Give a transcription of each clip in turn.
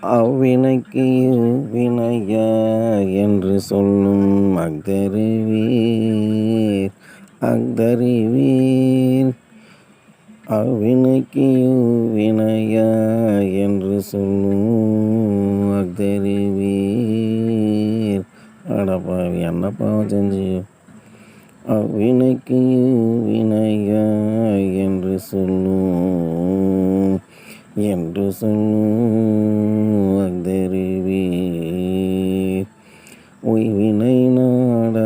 அவ்வினைக்கு இவ்வினையா என்று சொல்லும் அஃதறிவீர். அவ்வினைக்கு இவ்வினையா என்று சொல்லும் அஃதறிவீர். அடப்பாவி, என்ன பாவம் செஞ்சியோ? அவ்வினைக்கு இவ்வினையா என்று சொல்லும் அஃதறிவீர். உய்வினை நாடாதிருப்பதும்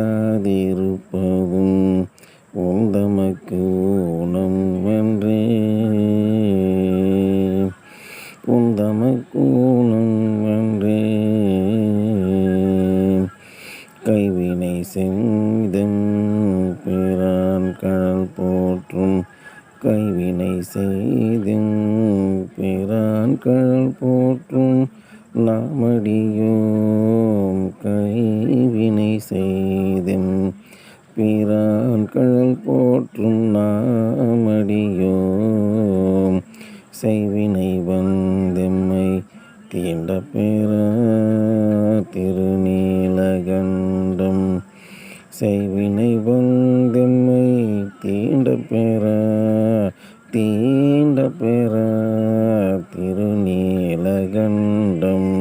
உந்தமக்கு ஊனம் வென்றே. கைவினை செய்தெம் பிரான் கழல் போற்றும். கைவினை செய்தெம் பிரான் கழல் போற்றும் நாமடியோம். கைவினை செய்தெம் பிரான் கழல் போற்றும் நாமடியோம். செய்வினை வந்தெம்மை தீண்டப்பெறா திருநீலகண்டம். செய்வினை வந்தெம்மை தீண்டப்பெறா திருநீலகண்டம்.